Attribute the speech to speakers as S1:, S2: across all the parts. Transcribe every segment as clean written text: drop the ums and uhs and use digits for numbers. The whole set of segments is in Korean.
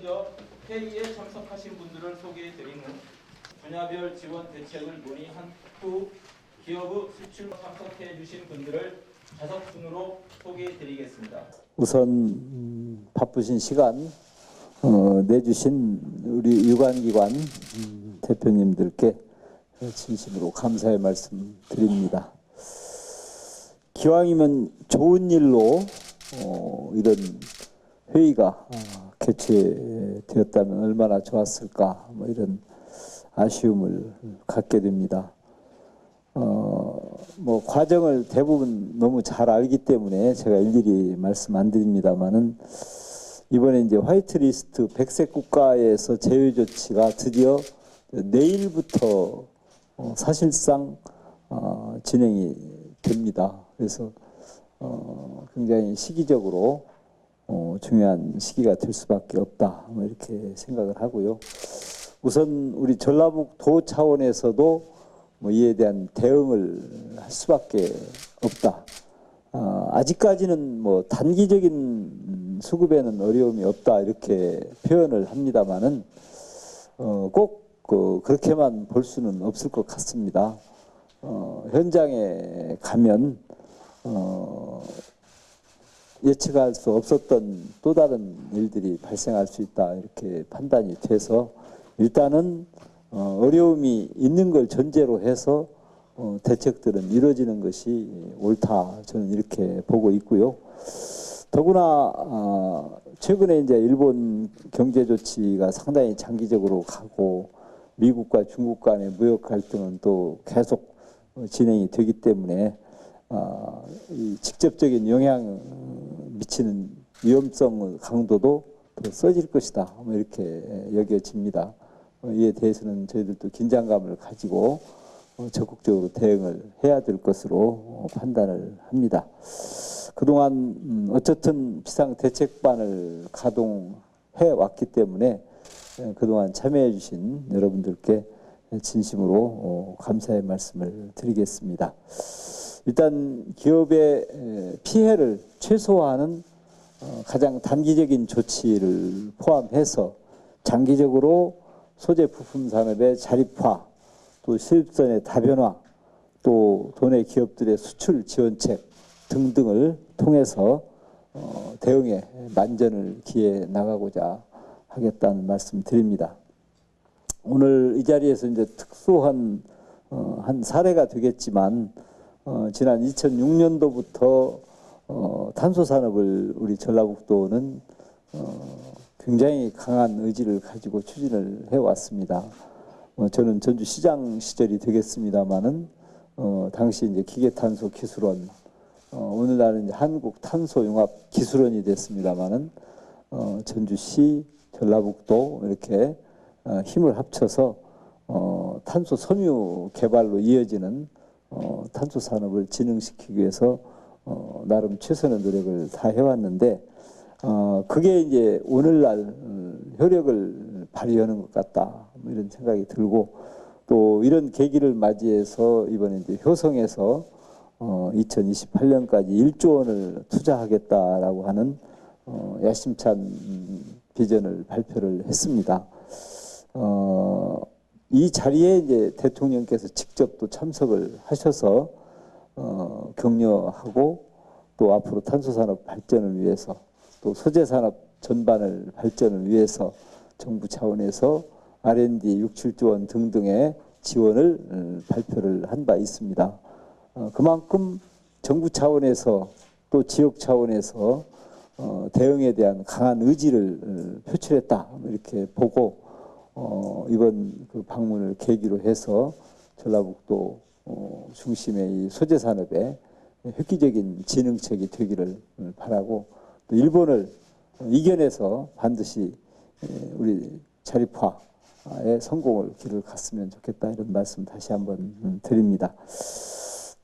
S1: 먼저 회의에 참석하신 분들을 소개해드린 후 분야별 지원 대책을 논의한 후 기업의 수출 참석해 주신 분들을 좌석 순으로 소개해드리겠습니다.
S2: 우선 바쁘신 시간 내주신 우리 유관기관 대표님들께 진심으로 감사의 말씀 드립니다. 기왕이면 좋은 일로 이런 회의가 개최되었다면 얼마나 좋았을까, 뭐 이런 아쉬움을 갖게 됩니다. 뭐 과정을 대부분 너무 잘 알기 때문에 제가 일일이 말씀 안 드립니다만은, 이번에 이제 화이트리스트 백색 국가에서 제외 조치가 드디어 내일부터 사실상 진행이 됩니다. 그래서 굉장히 시기적으로 중요한 시기가 될 수밖에 없다, 뭐 이렇게 생각을 하고요. 우선 우리 전라북도 차원에서도 뭐 이에 대한 대응을 할 수밖에 없다. 아직까지는 뭐 단기적인 수급에는 어려움이 없다 이렇게 표현을 합니다만은 꼭 그렇게만 볼 수는 없을 것 같습니다. 현장에 가면 예측할 수 없었던 또 다른 일들이 발생할 수 있다 이렇게 판단이 돼서, 일단은 어려움이 있는 걸 전제로 해서 대책들은 이루어지는 것이 옳다, 저는 이렇게 보고 있고요. 더구나 최근에 이제 일본 경제 조치가 상당히 장기적으로 가고 미국과 중국 간의 무역 갈등은 또 계속 진행이 되기 때문에 이 직접적인 영향 미치는 위험성 강도도 더 써질 것이다, 뭐 이렇게 여겨집니다. 이에 대해서는 저희들도 긴장감을 가지고 적극적으로 대응을 해야 될 것으로 판단을 합니다. 그동안 어쨌든 비상대책반을 가동해 왔기 때문에 그동안 참여해 주신 여러분들께 진심으로 감사의 말씀을 드리겠습니다. 일단 기업의 피해를 최소화하는 가장 단기적인 조치를 포함해서 장기적으로 소재 부품 산업의 자립화, 또 수입선의 다변화, 또 도내 기업들의 수출 지원책 등등을 통해서 대응에 만전을 기해 나가고자 하겠다는 말씀 드립니다. 오늘 이 자리에서 이제 특수한 한 사례가 되겠지만, 지난 2006년도부터 탄소 산업을 우리 전라북도는 굉장히 강한 의지를 가지고 추진을 해왔습니다. 저는 전주시장 시절이 되겠습니다만은 당시 이제 기계탄소 기술원, 오늘날은 이제 한국탄소융합기술원이 됐습니다만은 전주시, 전라북도 이렇게 힘을 합쳐서 탄소 섬유 개발로 이어지는 탄소 산업을 진흥시키기 위해서 나름 최선의 노력을 다 해왔는데, 그게 이제 오늘날 효력을 발휘하는 것 같다, 뭐 이런 생각이 들고, 또 이런 계기를 맞이해서 이번에 이제 효성에서 2028년까지 1조 원을 투자하겠다라고 하는 야심찬 비전을 발표를 했습니다. 이 자리에 이제 대통령께서 직접 또 참석을 하셔서 격려하고, 또 앞으로 탄소산업 발전을 위해서, 또 소재산업 전반을 발전을 위해서 정부 차원에서 R&D 6, 7조 원 등등의 지원을 발표를 한 바 있습니다. 그만큼 정부 차원에서 또 지역 차원에서 대응에 대한 강한 의지를 표출했다, 이렇게 보고 이번 그 방문을 계기로 해서 전라북도 중심의 이 소재산업에 획기적인 진흥책이 되기를 바라고, 또 일본을 이겨내서 반드시 우리 자립화에 성공을 길을 갔으면 좋겠다, 이런 말씀 다시 한번 드립니다.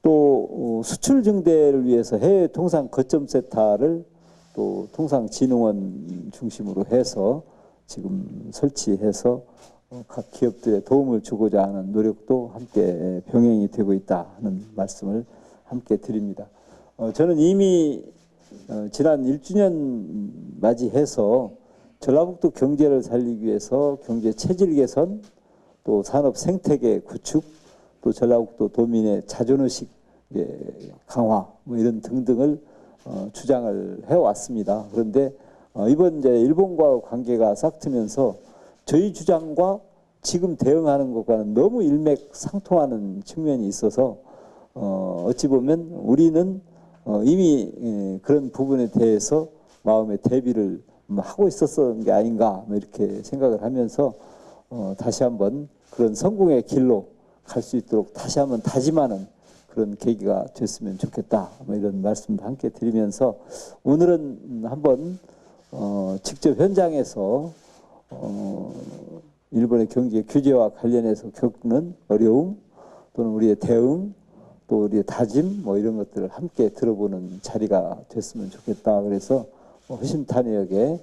S2: 또 수출 증대를 위해서 해외 통상 거점 센터를 또 통상진흥원 중심으로 해서 지금 설치해서 각 기업들의 도움을 주고자 하는 노력도 함께 병행이 되고 있다는 말씀을 함께 드립니다. 저는 이미 지난 1주년 맞이해서 전라북도 경제를 살리기 위해서 경제 체질 개선, 또 산업 생태계 구축, 또 전라북도 도민의 자존의식 강화 뭐 이런 등등을 주장을 해왔습니다. 그런데 이번 이제 일본과 관계가 싹 트면서 저희 주장과 지금 대응하는 것과는 너무 일맥상통하는 측면이 있어서 어찌 보면 우리는 이미 그런 부분에 대해서 마음의 대비를 하고 있었던 게 아닌가 뭐 이렇게 생각을 하면서 다시 한번 그런 성공의 길로 갈 수 있도록 다시 한번 다짐하는 그런 계기가 됐으면 좋겠다 뭐 이런 말씀도 함께 드리면서 오늘은 한번 직접 현장에서 일본의 경제 규제와 관련해서 겪는 어려움 또는 우리의 대응 또 우리의 다짐 뭐 이런 것들을 함께 들어보는 자리가 됐으면 좋겠다. 그래서 허심탄회하게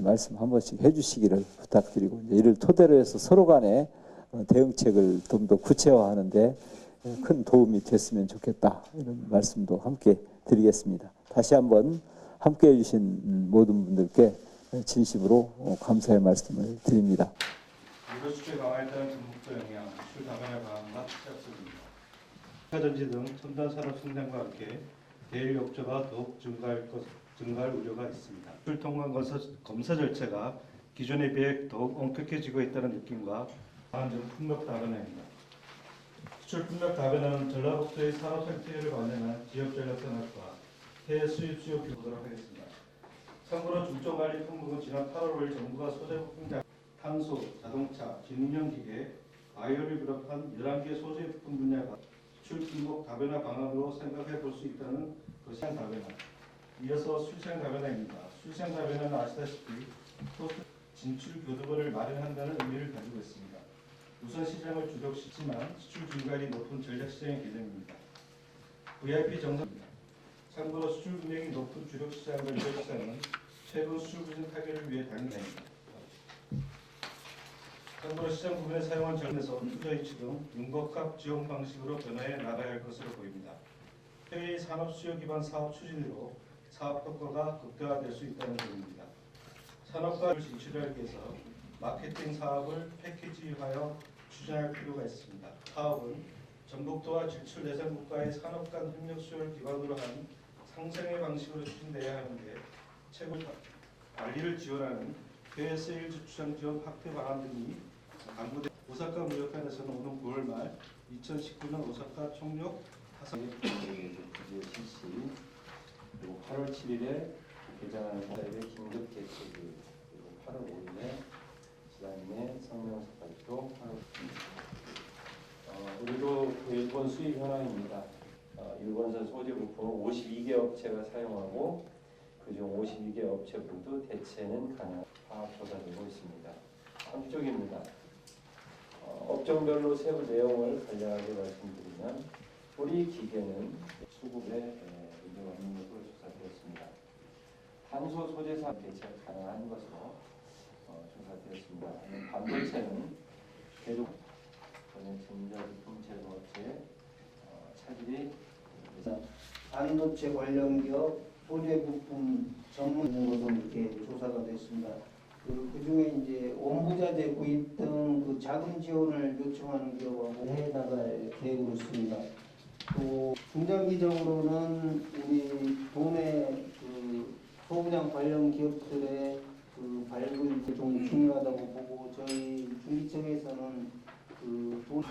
S2: 말씀 한 번씩 해주시기를 부탁드리고 이를 토대로 해서 서로 간에 대응책을 좀 더 구체화하는데 큰 도움이 됐으면 좋겠다. 이런 말씀도 함께 드리겠습니다. 다시 한번 함께 해주신 모든 분들께 진심으로 감사의 말씀을 드립니다.
S3: 일부 수출 강화에 따른 전북도 영향, 수출 다변화 강화가 시작됩니다. 전지 등 첨단 산업 성장과 함께 대일 욕조가 더욱 증가할 우려가 있습니다. 수출 통관 검사 절차가 기존에 비해 더욱 엄격해지고 있다는 느낌과 강한 품목 다변화입니다. 수출 품목 다변화는 전라북도의 산업 생태계를 반영한 지역 전략 산업과 해외 수입 수요 보도록 하겠습니다. 참고로 중점관리 품목은 지난 8월 5일 정부가 소재 부품 탄소, 자동차, 진흥형 기계, 바이오를 비롯한 11개 소재 부품 분야가 수출 품목 다변화 방안으로 생각해 볼 수 있다는 것이 다변화. 이어서 수시장 다변화입니다. 수시장 다변화는 아시다시피 진출 교두보를 마련한다는 의미를 가지고 있습니다. 우선 시장을 주력시키지만 수출 증가율이 높은 전략시장의 개념입니다. VIP 정상입니다. 참고로 수출 금액이 높은 주력시장과 유력시장은 최근 수출 부진 타결을 위해 단계입니다. 참고로 시장 부분에 사용한 전에서 투자의 지금 융복합 지원 방식으로 변화해 나가야 할 것으로 보입니다. 해외의 산업 수요 기반 사업 추진으로 사업 효과가 극대화될 수 있다는 점입니다. 산업과를 진출하기 위해서 마케팅 사업을 패키지화하여 추진할 필요가 있습니다. 사업은 전북도와 진출 대상 국가의 산업 간 협력 수요를 기반으로 한 상생의 방식으로 추진돼야 하는데 최고 관리를 지원하는 해외 세일즈 추장 지원 확대 방안 등이 강구돼 오사카 무역관에서는 오는 9월 말 2019년 오사카 총력 타상
S4: 규제 실시 그리고 8월 7일에 개장하는 사회의 긴급 대책이 그리고 8월 5일에 지난해 성명서 발표 8월 우리도 그 일본 수입 현황입니다. 일본산 소재 부품을 52개 업체가 사용하고 그중 52개 업체분도 대체는 가능 파악조사되고 있습니다. 3쪽입니다. 업종별로 세부 내용을 간략하게 말씀드리면 우리 기계는 수급에 문제가 없는 것으로 조사되었습니다. 탄소 소재사 대체가 가능한 것으로 조사되었습니다. 반도체는 계속 전자제품 제조업체 차질이
S5: 반도체 관련 기업 소재 부품 전문 것으로 이렇게 조사가 됐습니다. 그 중에 이제 원부자재 구입 등 그 자금 지원을 요청하는 기업하고 해 나갈 계획으로 있습니다. 또 중장기적으로는 우리 도내 그 소부장 관련 기업들의 그 발굴이 좀 중요하다고 보고 저희 중기청에서는 그 돈